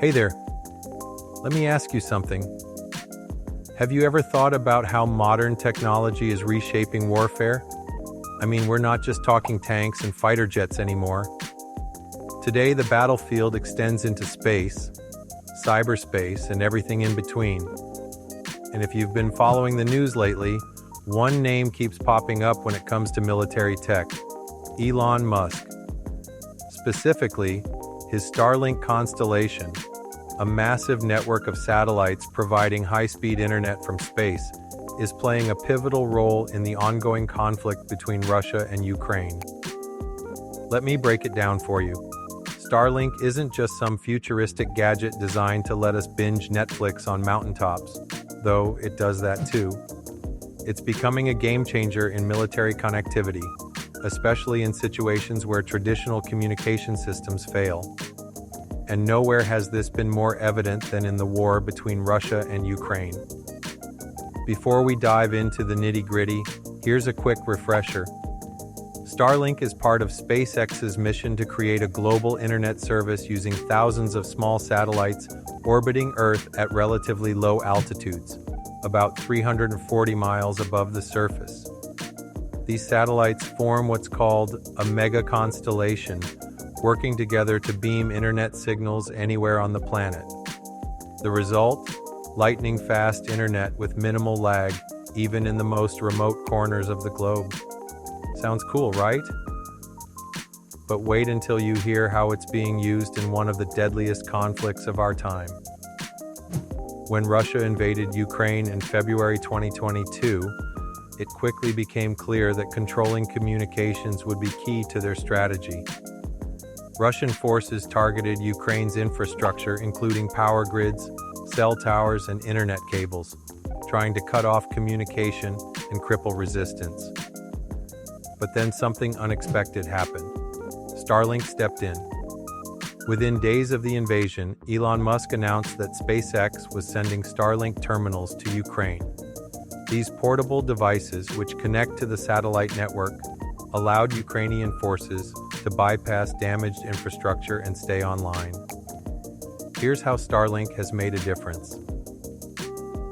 Hey there, let me ask you something. Have you ever thought about how modern technology is reshaping warfare? I mean, we're not just talking tanks and fighter jets anymore. Today, the battlefield extends into space, cyberspace, and everything in between. And if you've been following the news lately, one name keeps popping up when it comes to military tech: Elon Musk. Specifically, his Starlink constellation, a massive network of satellites providing high-speed internet from space, is playing a pivotal role in the ongoing conflict between Russia and Ukraine. Let me break it down for you. Starlink isn't just some futuristic gadget designed to let us binge Netflix on mountaintops, though it does that too. It's becoming a game changer in military connectivity, especially in situations where traditional communication systems fail. And nowhere has this been more evident than in the war between Russia and Ukraine. Before we dive into the nitty-gritty, here's a quick refresher. Starlink is part of SpaceX's mission to create a global internet service using thousands of small satellites orbiting Earth at relatively low altitudes, about 340 miles above the surface. These satellites form what's called a mega constellation, working together to beam internet signals anywhere on the planet. The result? Lightning-fast internet with minimal lag, even in the most remote corners of the globe. Sounds cool, right? But wait until you hear how it's being used in one of the deadliest conflicts of our time. When Russia invaded Ukraine in February 2022, it quickly became clear that controlling communications would be key to their strategy. Russian forces targeted Ukraine's infrastructure, including power grids, cell towers, and internet cables, trying to cut off communication and cripple resistance. But then something unexpected happened. Starlink stepped in. Within days of the invasion, Elon Musk announced that SpaceX was sending Starlink terminals to Ukraine. These portable devices, which connect to the satellite network, allowed Ukrainian forces to bypass damaged infrastructure and stay online. Here's how Starlink has made a difference.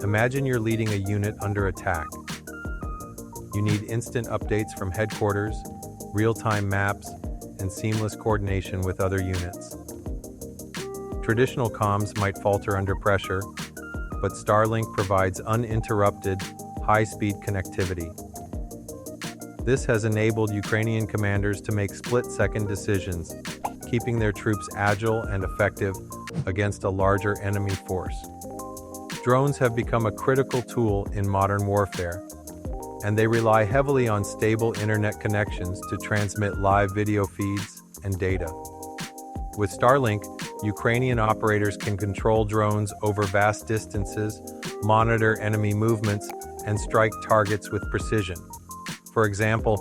Imagine you're leading a unit under attack. You need instant updates from headquarters, real-time maps, and seamless coordination with other units. Traditional comms might falter under pressure, but Starlink provides uninterrupted, high-speed connectivity. This has enabled Ukrainian commanders to make split-second decisions, keeping their troops agile and effective against a larger enemy force. Drones have become a critical tool in modern warfare, and they rely heavily on stable internet connections to transmit live video feeds and data. With Starlink, Ukrainian operators can control drones over vast distances, monitor enemy movements, and strike targets with precision. For example,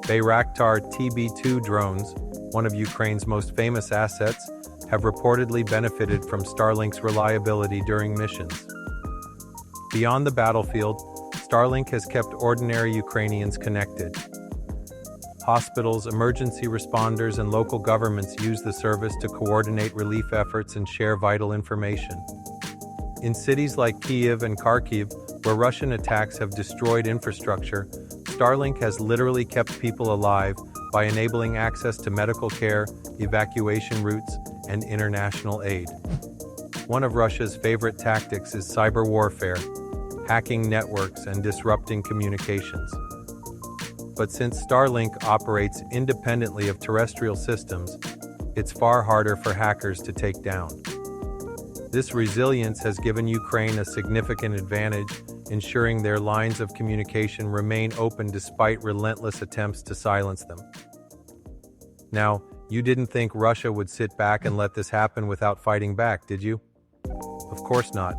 Bayraktar TB2 drones, one of Ukraine's most famous assets, have reportedly benefited from Starlink's reliability during missions. Beyond the battlefield, Starlink has kept ordinary Ukrainians connected. Hospitals, emergency responders, and local governments use the service to coordinate relief efforts and share vital information. In cities like Kyiv and Kharkiv, where Russian attacks have destroyed infrastructure, Starlink has literally kept people alive by enabling access to medical care, evacuation routes, and international aid. One of Russia's favorite tactics is cyber warfare, hacking networks and disrupting communications. But since Starlink operates independently of terrestrial systems, it's far harder for hackers to take down. This resilience has given Ukraine a significant advantage, ensuring their lines of communication remain open despite relentless attempts to silence them. Now, you didn't think Russia would sit back and let this happen without fighting back, did you? Of course not.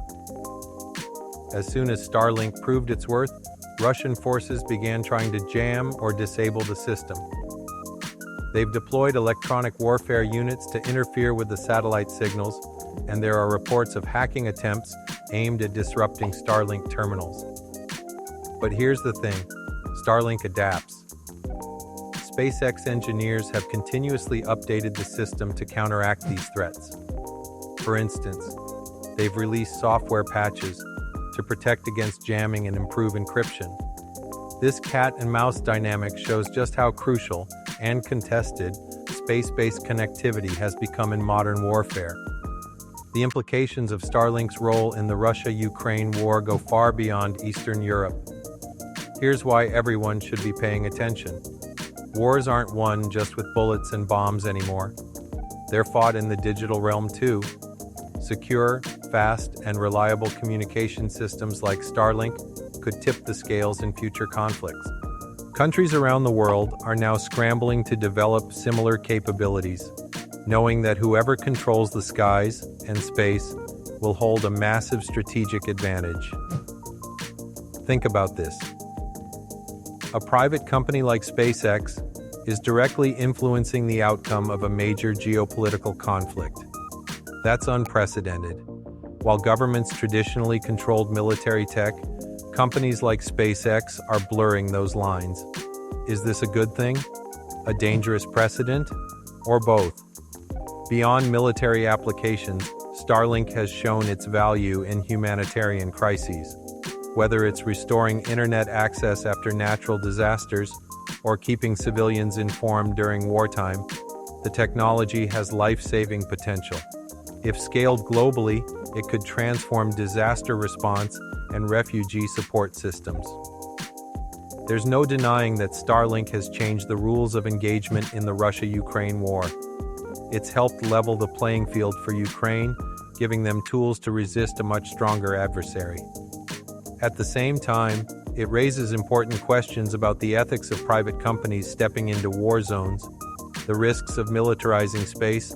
As soon as Starlink proved its worth, Russian forces began trying to jam or disable the system. They've deployed electronic warfare units to interfere with the satellite signals, and there are reports of hacking attempts aimed at disrupting Starlink terminals. But here's the thing, Starlink adapts. SpaceX engineers have continuously updated the system to counteract these threats. For instance, they've released software patches to protect against jamming and improve encryption. This cat and mouse dynamic shows just how crucial and contested space-based connectivity has become in modern warfare. The implications of Starlink's role in the Russia-Ukraine war go far beyond Eastern Europe. Here's why everyone should be paying attention. Wars aren't won just with bullets and bombs anymore. They're fought in the digital realm too. Secure, fast, and reliable communication systems like Starlink could tip the scales in future conflicts. Countries around the world are now scrambling to develop similar capabilities, knowing that whoever controls the skies and space will hold a massive strategic advantage. Think about this. A private company like SpaceX is directly influencing the outcome of a major geopolitical conflict. That's unprecedented. While governments traditionally controlled military tech, companies like SpaceX are blurring those lines. Is this a good thing? A dangerous precedent? Or both? Beyond military applications, Starlink has shown its value in humanitarian crises. Whether it's restoring internet access after natural disasters or keeping civilians informed during wartime, the technology has life-saving potential. If scaled globally, it could transform disaster response and refugee support systems. There's no denying that Starlink has changed the rules of engagement in the Russia-Ukraine war. It's helped level the playing field for Ukraine, giving them tools to resist a much stronger adversary. At the same time, it raises important questions about the ethics of private companies stepping into war zones, the risks of militarizing space,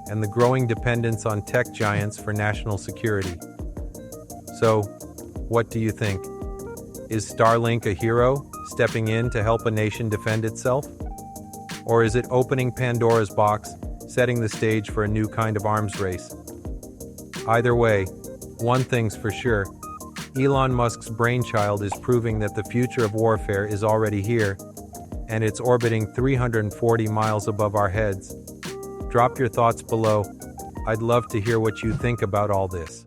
and the growing dependence on tech giants for national security. So, what do you think? Is Starlink a hero, stepping in to help a nation defend itself? Or is it opening Pandora's box, setting the stage for a new kind of arms race? Either way, one thing's for sure. Elon Musk's brainchild is proving that the future of warfare is already here, and it's orbiting 340 miles above our heads. Drop your thoughts below. I'd love to hear what you think about all this.